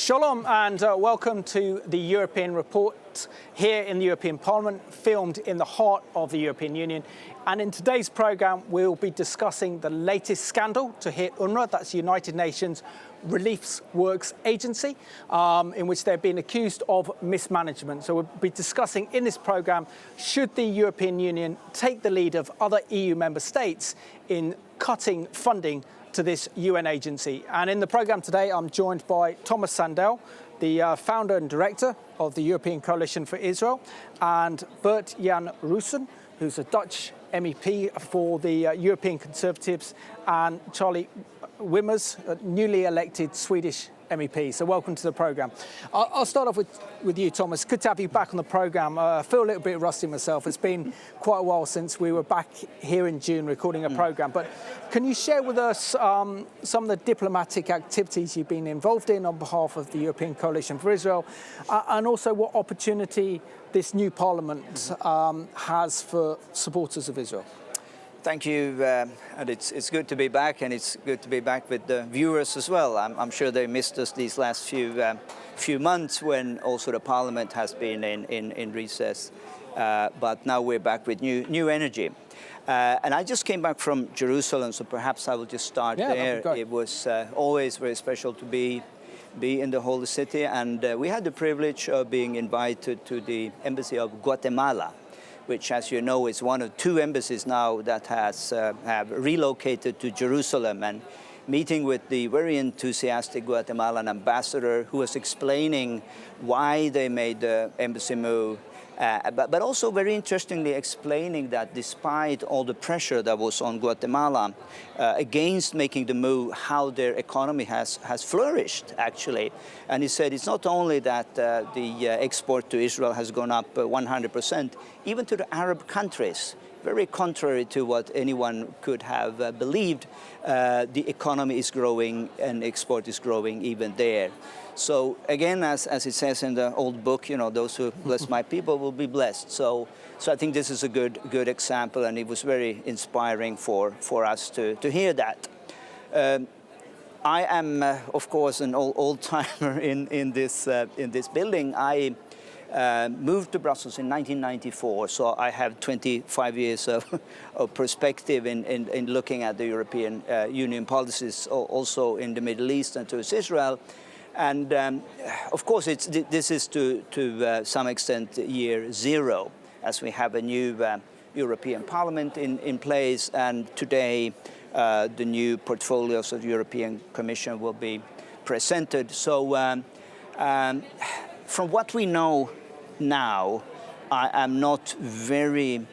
Shalom and welcome to the European Report here in the European Parliament, filmed in the heart of the European Union. And in today's programme, we'll be discussing the latest scandal to hit UNRWA, that's the United Nations Relief Works Agency, in which they're being accused of mismanagement. So we'll be discussing in this programme, should the European Union take the lead of other EU member states in cutting funding to this UN agency. And in the programme today, I'm joined by Tomas Sandell, the founder and director of the European Coalition for Israel, and Bert-Jan Ruissen, who's a Dutch MEP for the European Conservatives, and Charlie Weimers, a newly elected Swedish MEP. So welcome to the programme. I'll start off with you, Tomas. Good to have you back on the programme. I feel a little bit rusty myself. It's been quite a while since we were back here in June recording a programme. But can you share with us some of the diplomatic activities you've been involved in on behalf of the European Coalition for Israel, and also what opportunity this new Parliament has for supporters of Israel? Thank you, and it's good to be back, and it's good to be back with the viewers as well. I'm sure they missed us these last few months when also the Parliament has been in recess, but now we're back with new energy. And I just came back from Jerusalem, so perhaps I will just start there. It was always very special to be in the holy city, and we had the privilege of being invited to the embassy of Guatemala, which, as you know, is one of two embassies now that have relocated to Jerusalem, and meeting with the very enthusiastic Guatemalan ambassador who was explaining why they made the embassy move, but also very interestingly explaining that despite all the pressure that was on Guatemala against making the move, how their economy has flourished, actually. And he said it's not only that the export to Israel has gone up 100%, even to the Arab countries, very contrary to what anyone could have believed, the economy is growing and export is growing even there. So again, as it says in the old book, you know, those who bless my people will be blessed. So I think this is a good example, and it was very inspiring for us to hear that. I am, of course, an old timer in this building. I moved to Brussels in 1994, so I have 25 years of perspective in looking at the European Union policies, also in the Middle East and towards Israel. And of course, this is to some extent year zero, as we have a new European Parliament in place, and today the new portfolios of the European Commission will be presented. So from what we know now, I am not very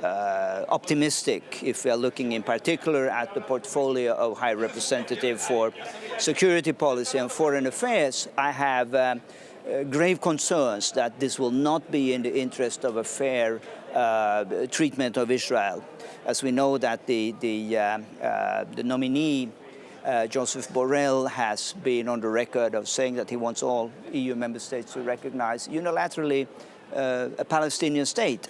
optimistic if we are looking in particular at the portfolio of High Representative for Security Policy and Foreign Affairs. I have grave concerns that this will not be in the interest of a fair treatment of Israel. As we know that the nominee, Joseph Borrell, has been on the record of saying that he wants all EU member states to recognize unilaterally a Palestinian state,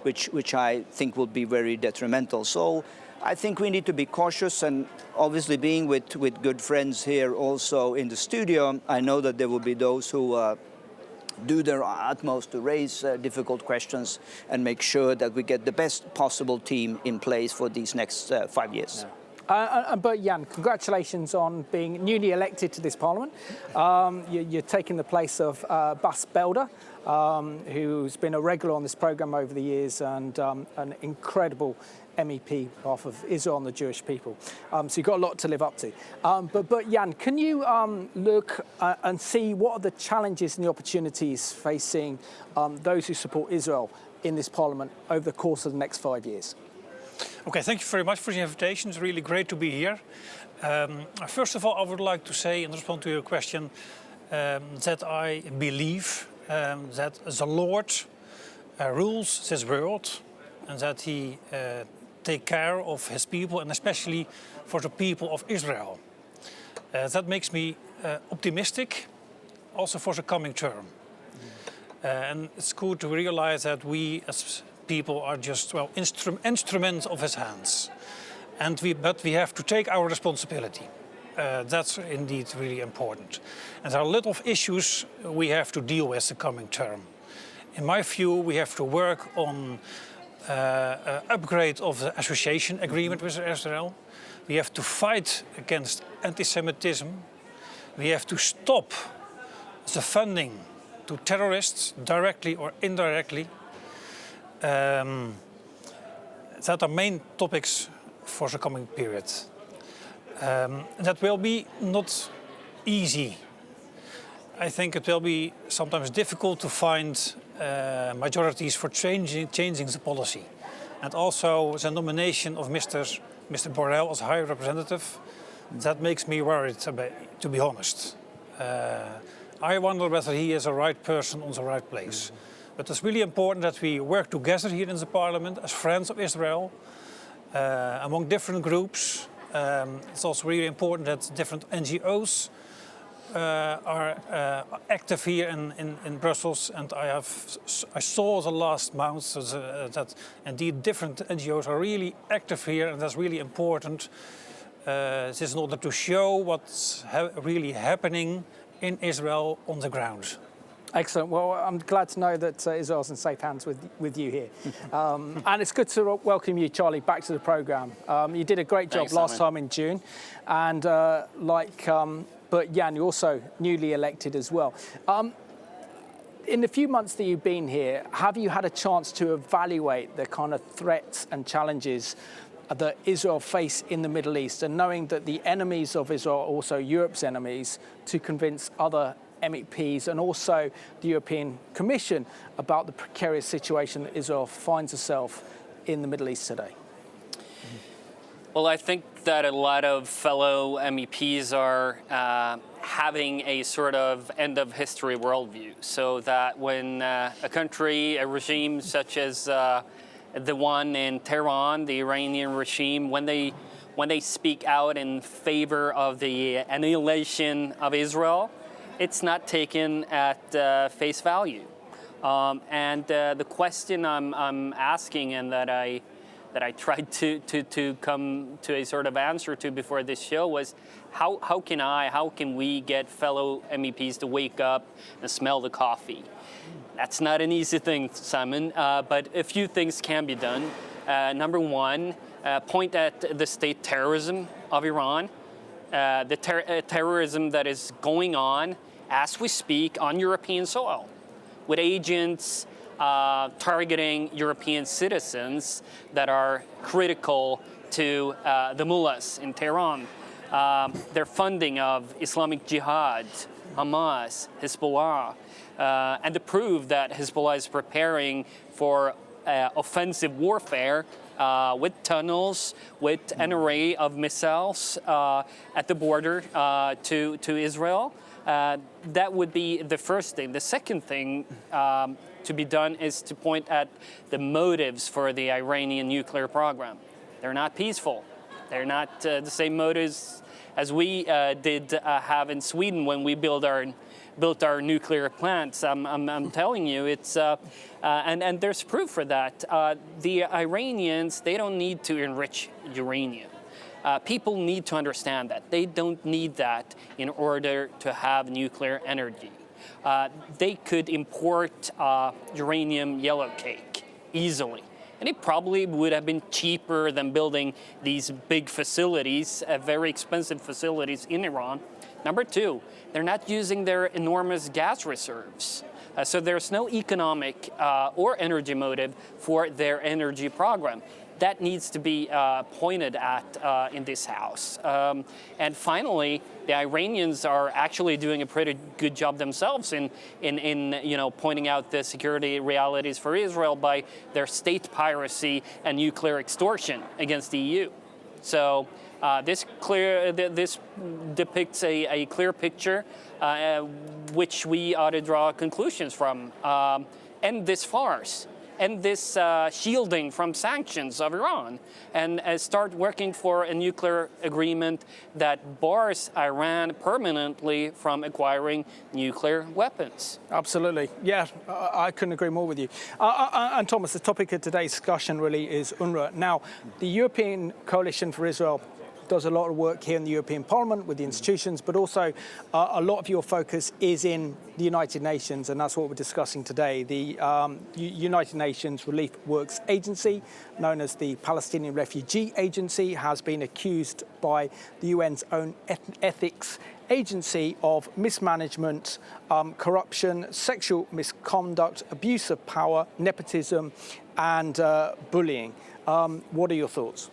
which I think will be very detrimental. So I think we need to be cautious, and obviously being with good friends here also in the studio, I know that there will be those who do their utmost to raise difficult questions and make sure that we get the best possible team in place for these next 5 years. And Bert-Jan, congratulations on being newly elected to this Parliament. You're taking the place of Bas Belder, who's been a regular on this programme over the years and an incredible MEP on behalf of Israel and the Jewish people. So you've got a lot to live up to. But Bert-Jan, can you look and see what are the challenges and the opportunities facing those who support Israel in this Parliament over the course of the next 5 years? Okay, thank you very much for the invitation. It's really great to be here. First of all, I would like to say, in response to your question, that I believe that the Lord rules this world, and that He takes care of His people, and especially for the people of Israel. That makes me optimistic, also for the coming term. And it's good to realize that we, as people, are just instruments of His hands, but we have to take our responsibility. that's indeed really important. And there are a lot of issues we have to deal with the coming term. In my view, we have to work on upgrade of the association agreement with Israel. We have to fight against anti-Semitism. We have to stop the funding to terrorists, directly or indirectly. That are main topics for the coming period. That will be not easy. I think it will be sometimes difficult to find majorities for changing the policy. And also the nomination of Mr. Borrell as High Representative, that makes me worried, to be honest. I wonder whether he is the right person on the right place. But it's really important that we work together here in the Parliament as friends of Israel, among different groups. It's also really important that different NGOs are active here in Brussels, and I saw the last months that indeed different NGOs are really active here, and that's really important. This is in order to show what's really happening in Israel on the ground. Excellent. Well, I'm glad to know that Israel's in safe hands with you here. And it's good to welcome you, Charlie, back to the programme. You did a great job last time in June. And like Bert-Jan, you're also newly elected as well. In the few months that you've been here, have you had a chance to evaluate the kind of threats and challenges that Israel face in the Middle East, and knowing that the enemies of Israel are also Europe's enemies, to convince other MEPs and also the European Commission about the precarious situation that Israel finds itself in the Middle East today? Well, I think that a lot of fellow MEPs are having a sort of end of history worldview, so that when a country, a regime such as the one in Tehran, the Iranian regime, when they speak out in favor of the annihilation of Israel, it's not taken at face value. And the question I'm asking, and that I tried to come to a sort of answer to before this show, was how can we get fellow MEPs to wake up and smell the coffee? That's not an easy thing, Simon, but a few things can be done. Number one, point at the state terrorism of Iran, the terrorism that is going on as we speak on European soil, with agents targeting European citizens that are critical to the mullahs in Tehran. Their funding of Islamic Jihad, Hamas, Hezbollah, and to prove that Hezbollah is preparing for offensive warfare with tunnels, with an array of missiles at the border to Israel. That would be the first thing. The second thing to be done is to point at the motives for the Iranian nuclear program. They're not peaceful. They're not the same motives as we did have in Sweden when we built our nuclear plants. I'm telling you, it's and there's proof for that. The Iranians, they don't need to enrich uranium. People need to understand that. They don't need that in order to have nuclear energy. They could import uranium yellowcake easily. And it probably would have been cheaper than building these big facilities, very expensive facilities in Iran. Number two, they're not using their enormous gas reserves. So there's no economic or energy motive for their energy program. That needs to be pointed at in this House. And finally, the Iranians are actually doing a pretty good job themselves in pointing out the security realities for Israel by their state piracy and nuclear extortion against the EU. So this depicts a clear picture which we ought to draw conclusions from. End this farce. End this shielding from sanctions of Iran, and start working for a nuclear agreement that bars Iran permanently from acquiring nuclear weapons. Absolutely. Yeah, I couldn't agree more with you. And Thomas, the topic of today's discussion really is UNRWA. Now, the European Coalition for Israel does a lot of work here in the European Parliament with the institutions, but also a lot of your focus is in the United Nations, and that's what we're discussing today. The United Nations Relief Works Agency, known as the Palestinian Refugee Agency, has been accused by the UN's own ethics agency of mismanagement, corruption, sexual misconduct, abuse of power, nepotism, and bullying. What are your thoughts?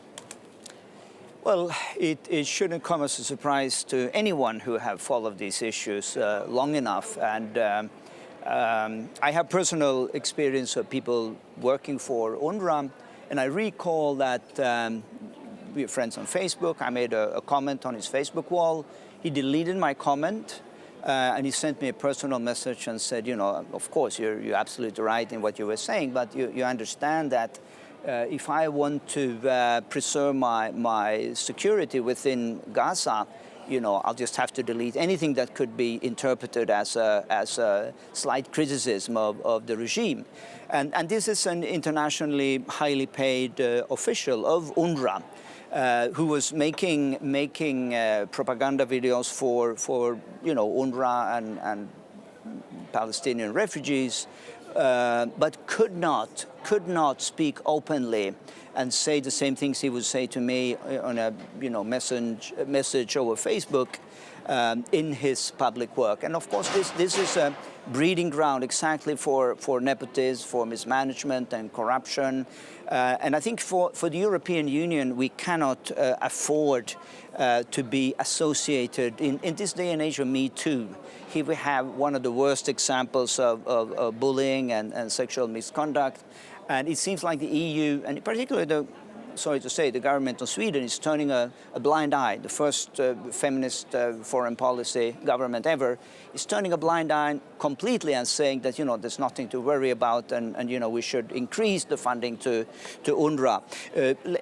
Well, it shouldn't come as a surprise to anyone who have followed these issues long enough. And I have personal experience of people working for UNRWA, and I recall that we are friends on Facebook. I made a comment on his Facebook wall. He deleted my comment, and he sent me a personal message and said, you know, of course, you're absolutely right in what you were saying, but you understand that if I want to preserve my security within Gaza, you know, I'll just have to delete anything that could be interpreted as a slight criticism of the regime. And this is an internationally highly paid official of UNRWA who was making propaganda videos for you know, UNRWA and Palestinian refugees, but could not speak openly and say the same things he would say to me on a message over Facebook in his public work. And of course, this is a breeding ground exactly for nepotism, for mismanagement and corruption. And I think for the European Union, we cannot afford to be associated in this day and age of Me Too. Here we have one of the worst examples of bullying and sexual misconduct. And it seems like the EU, and particularly the government of Sweden, is turning a blind eye. The first feminist foreign policy government ever is turning a blind eye completely and saying that, you know, there's nothing to worry about, and you know, we should increase the funding to UNRWA.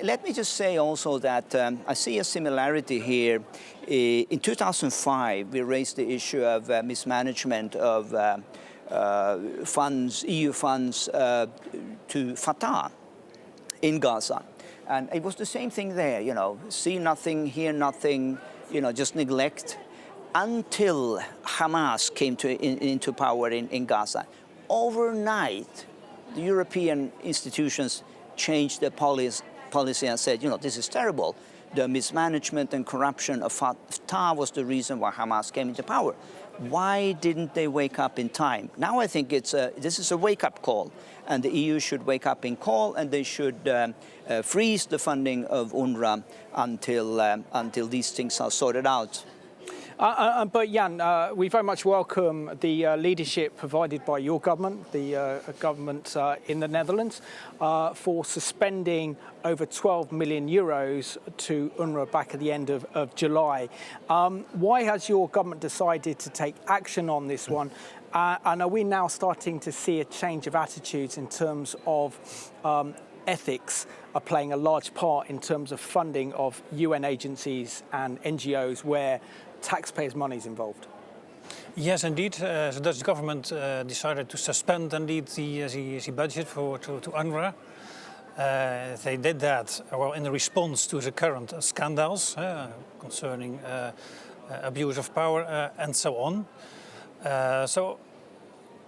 Let me just say also that I see a similarity here. In 2005, we raised the issue of mismanagement of funds, EU funds to Fatah in Gaza. And it was the same thing there, you know, see nothing, hear nothing, you know, just neglect, until Hamas came into power in Gaza. Overnight, the European institutions changed their policy and said, you know, this is terrible. The mismanagement and corruption of Fatah was the reason why Hamas came into power. Why didn't they wake up in time? Now I think this is a wake-up call, and the EU should wake up in call, and they should freeze the funding of UNRWA until these things are sorted out. But Jan, we very much welcome the leadership provided by your government, the government in the Netherlands, for suspending over 12 million euros to UNRWA back at the end of July. Why has your government decided to take action on this one? And are we now starting to see a change of attitudes in terms of ethics are playing a large part in terms of funding of UN agencies and NGOs where taxpayers' money is involved? Yes, indeed. The Dutch government decided to suspend indeed the budget to UNRWA. They did that well in response to the current scandals concerning abuse of power and so on. So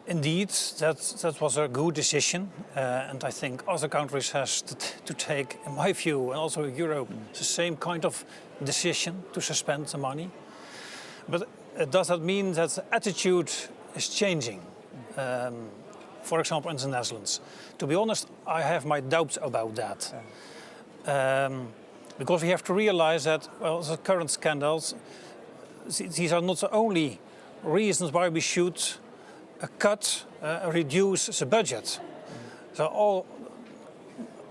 indeed, that was a good decision, and I think other countries has to take, in my view, and also Europe, the same kind of decision to suspend the money. But does that mean that the attitude is changing? For example, in the Netherlands. To be honest, I have my doubts about that. Because we have to realize that, well, the current scandals, these are not the only reasons why we should reduce the budget. There are all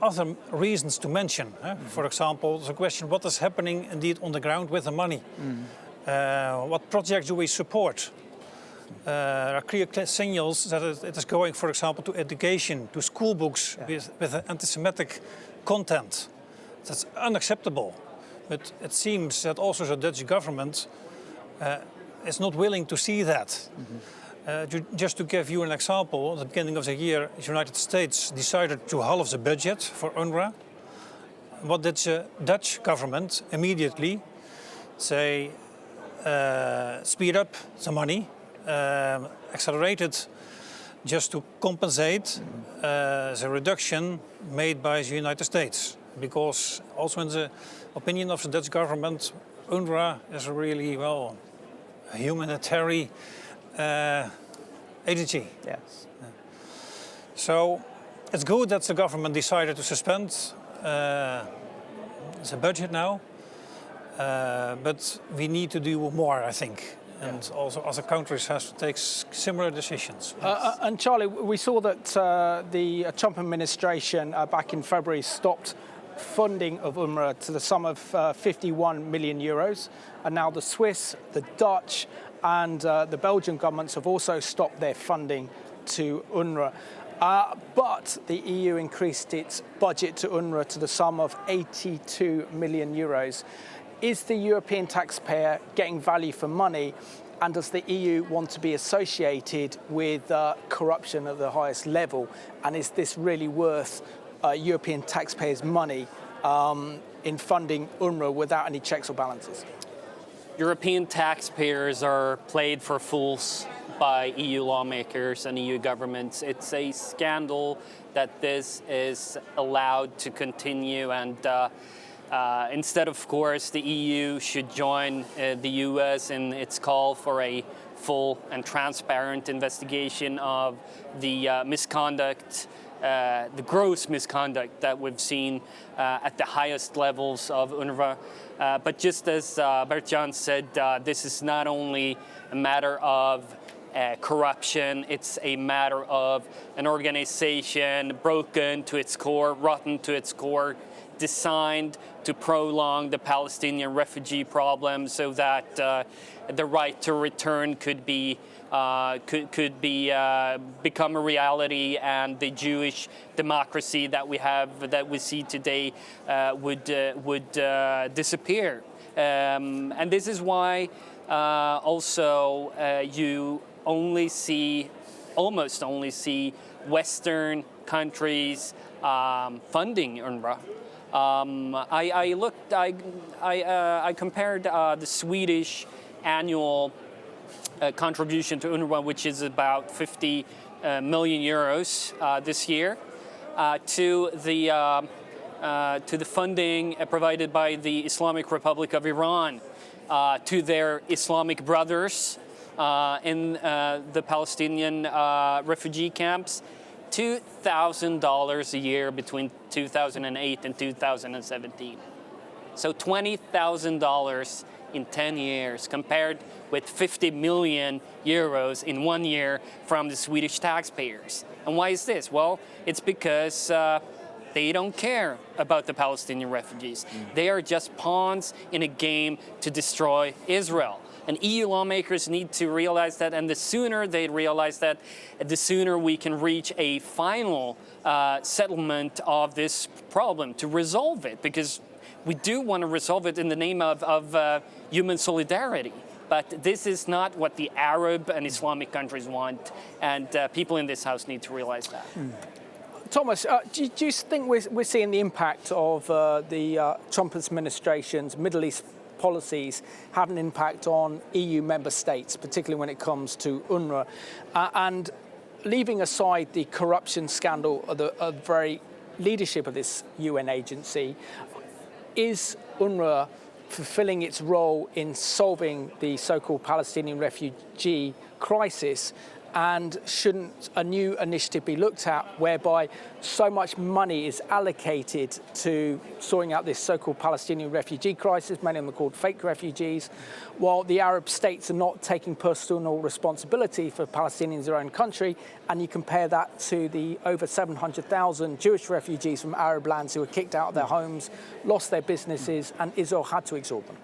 other reasons to mention. For example, the question, what is happening indeed on the ground with the money? What projects do we support? There are clear signals that it is going, for example, to education, to school books with anti-Semitic content. That's unacceptable. But it seems that also the Dutch government is not willing to see that. Just to give you an example, at the beginning of the year, the United States decided to halve the budget for UNRWA. what did the Dutch government immediately say? Speed up the money, accelerated just to compensate the reduction made by the United States. Because also in the opinion of the Dutch government, UNRWA is a really, well, a humanitarian agency. Yes. So it's good that the government decided to suspend the budget now. But we need to do more, I think. And also other countries have to take similar decisions. And Charlie, we saw that the Trump administration back in February stopped funding of UNRWA to the sum of 51 million euros. And now the Swiss, the Dutch and the Belgian governments have also stopped their funding to UNRWA. But the EU increased its budget to UNRWA to the sum of 82 million euros. Is the European taxpayer getting value for money? And does the EU want to be associated with corruption at the highest level? And is this really worth European taxpayers' money in funding UNRWA without any checks or balances? European taxpayers are played for fools by EU lawmakers and EU governments. It's a scandal that this is allowed to continue, and instead, of course, the EU should join the US in its call for a full and transparent investigation of the misconduct, the gross misconduct that we've seen at the highest levels of UNRWA. But just as Bert-Jan said, this is not only a matter of corruption, it's a matter of an organization broken to its core, rotten to its core, designed to prolong the Palestinian refugee problem so that the right to return could become a reality, and the Jewish democracy that we see today would disappear. And this is why also you almost only see Western countries funding UNRWA. I compared the Swedish annual contribution to UNRWA, which is about 50 million euros this year, to the funding provided by the Islamic Republic of Iran to their Islamic brothers in the Palestinian refugee camps. $2,000 a year between 2008 and 2017. So $20,000 in 10 years compared with 50 million euros in 1 year from the Swedish taxpayers. And why is this? Well, it's because they don't care about the Palestinian refugees. They are just pawns in a game to destroy Israel. And EU lawmakers need to realize that, and the sooner they realize that, the sooner we can reach a final settlement of this problem to resolve it, because we do want to resolve it in the name of human solidarity. But this is not what the Arab and Islamic countries want, and people in this house need to realize that. Tomas, do you think we're seeing the impact of the Trump administration's Middle East policies have an impact on EU member states, particularly when it comes to UNRWA? And leaving aside the corruption scandal of the very leadership of this UN agency, is UNRWA fulfilling its role in solving the so-called Palestinian refugee crisis? And shouldn't a new initiative be looked at whereby so much money is allocated to sorting out this so-called Palestinian refugee crisis, many of them are called fake refugees, while the Arab states are not taking personal responsibility for Palestinians in their own country? And you compare that to the over 700,000 Jewish refugees from Arab lands who were kicked out of their homes, lost their businesses, and Israel had to absorb them.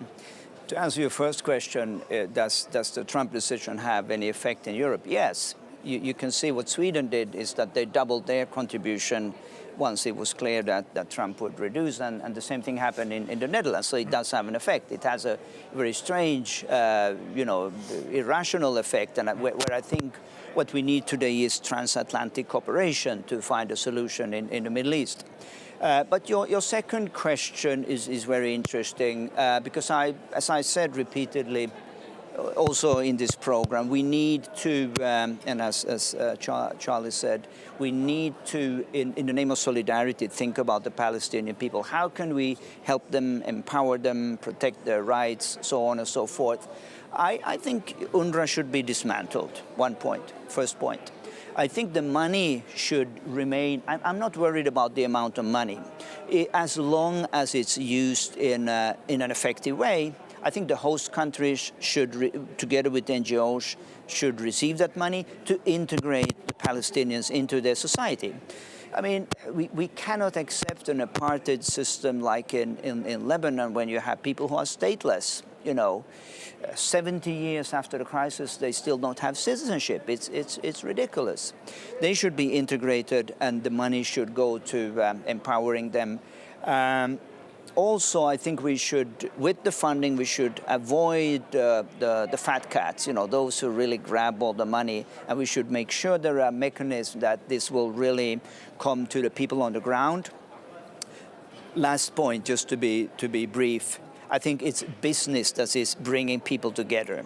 To answer your first question, does the Trump decision have any effect in Europe? Yes. You can see what Sweden did is that they doubled their contribution once it was clear that Trump would reduce, and the same thing happened in the Netherlands. So it does have an effect. It has a very strange, irrational effect, and where I think what we need today is transatlantic cooperation to find a solution in the Middle East. But your second question is very interesting because as I said repeatedly, also in this program, we need to, and as Charlie said, we need to, in the name of solidarity, think about the Palestinian people. How can we help them, empower them, protect their rights, so on and so forth? I think UNRWA should be dismantled, first point. I think the money should remain, I'm not worried about the amount of money. As long as it's used in an effective way, I think the host countries should, together with NGOs, should receive that money to integrate the Palestinians into their society. I mean, we cannot accept an apartheid system like in Lebanon when you have people who are stateless. 70 years after the crisis, they still don't have citizenship. It's ridiculous. They should be integrated, and the money should go to empowering them. Also, I think we should, with the funding, we should avoid the fat cats, those who really grab all the money, and we should make sure there are mechanisms that this will really come to the people on the ground. Last point, just to be brief, I think it's business that is bringing people together.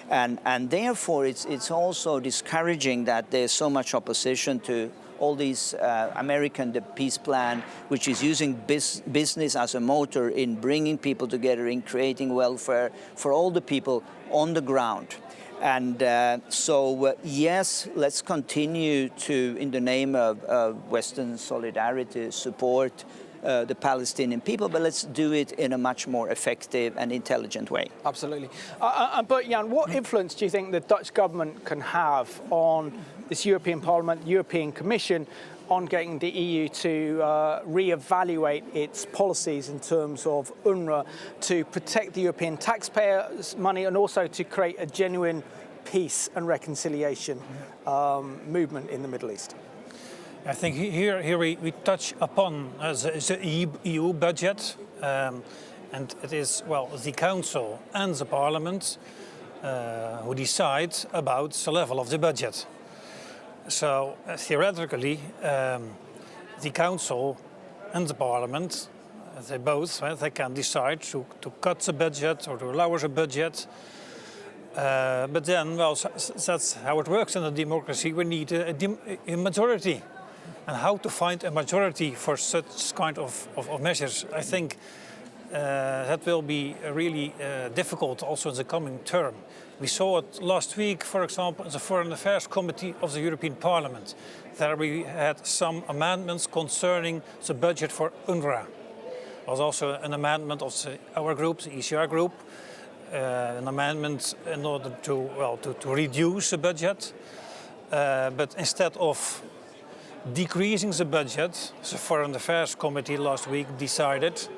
And therefore, it's also discouraging that there's so much opposition to all these the peace plan, which is using business as a motor in bringing people together, in creating welfare for all the people on the ground. And yes, let's continue to, in the name of Western solidarity, support the Palestinian people, but let's do it in a much more effective and intelligent way. Absolutely. And Bert-Jan, what influence do you think the Dutch government can have on this European Parliament, European Commission, on getting the EU to re-evaluate its policies in terms of UNRWA to protect the European taxpayers' money and also to create a genuine peace and reconciliation movement in the Middle East? I think here we touch upon the EU budget, and it is, the Council and the Parliament who decide about the level of the budget. So theoretically, the Council and the Parliament, they can decide to cut the budget or to lower the budget. But then, that's how it works in a democracy. We need a majority. And how to find a majority for such kind of measures, I think that will be really difficult also in the coming term. We saw it last week, for example, in the Foreign Affairs Committee of the European Parliament. There we had some amendments concerning the budget for UNRWA. There was also an amendment of our group, the ECR group, an amendment in order to reduce the budget. But instead of decreasing the budget, the Foreign Affairs Committee last week decided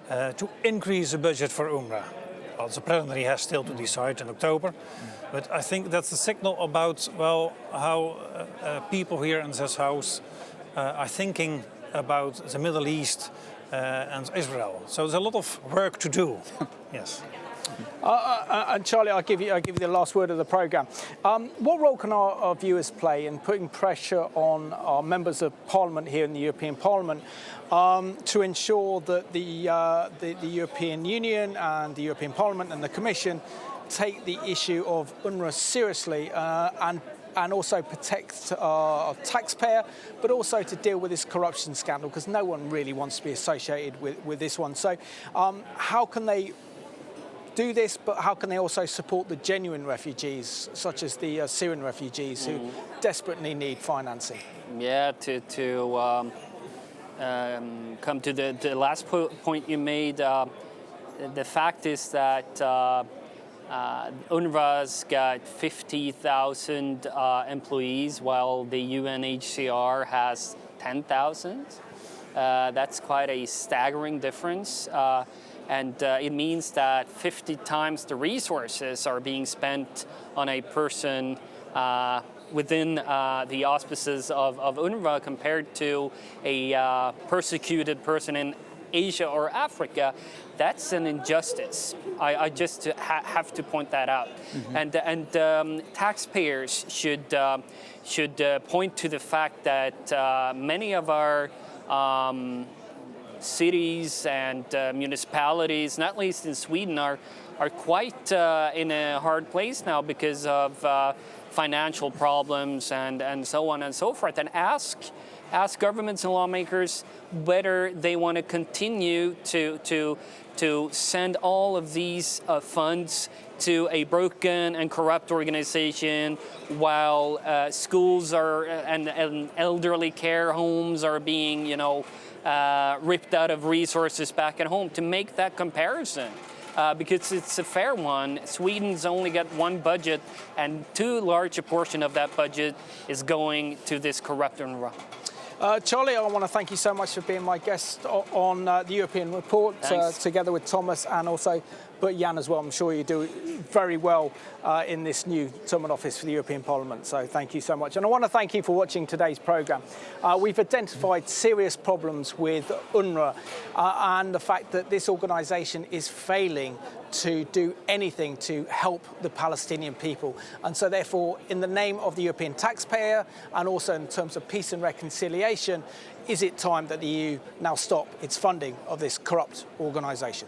to increase the budget for UNRWA. Well, the plenary has still to decide in October, but I think that's a signal about how people here in this house are thinking about the Middle East and Israel. So there's a lot of work to do. Yes. And Charlie, I'll give you the last word of the programme. What role can our viewers play in putting pressure on our members of Parliament here in the European Parliament to ensure that the European Union and the European Parliament and the Commission take the issue of UNRWA seriously and also protect our taxpayer, but also to deal with this corruption scandal, because no one really wants to be associated with this one. So how can they do this, but how can they also support the genuine refugees, such as the Syrian refugees who desperately need financing? Yeah, to come to the last point you made, the fact is that UNRWA's got 50,000 employees, while the UNHCR has 10,000. That's quite a staggering difference. And it means that 50 times the resources are being spent on a person within the auspices of UNRWA compared to a persecuted person in Asia or Africa. That's an injustice. I just have to point that out. And taxpayers should point to the fact that many of our cities and municipalities, not least in Sweden, are quite in a hard place now because of financial problems and so on and so forth. And ask governments and lawmakers whether they want to continue to send all of these funds to a broken and corrupt organization, while schools are and elderly care homes are being, ripped out of resources back at home. To make that comparison, because it's a fair one. Sweden's only got one budget, and too large a portion of that budget is going to this corrupt UNRWA. Charlie, I want to thank you so much for being my guest on the European Report, together with Tomas and also Bert-Jan as well. I'm sure you do very well in this new Tomas office for the European Parliament, so thank you so much. And I want to thank you for watching today's programme. We've identified serious problems with UNRWA and the fact that this organisation is failing to do anything to help the Palestinian people. And so therefore, in the name of the European taxpayer and also in terms of peace and reconciliation, is it time that the EU now stop its funding of this corrupt organisation?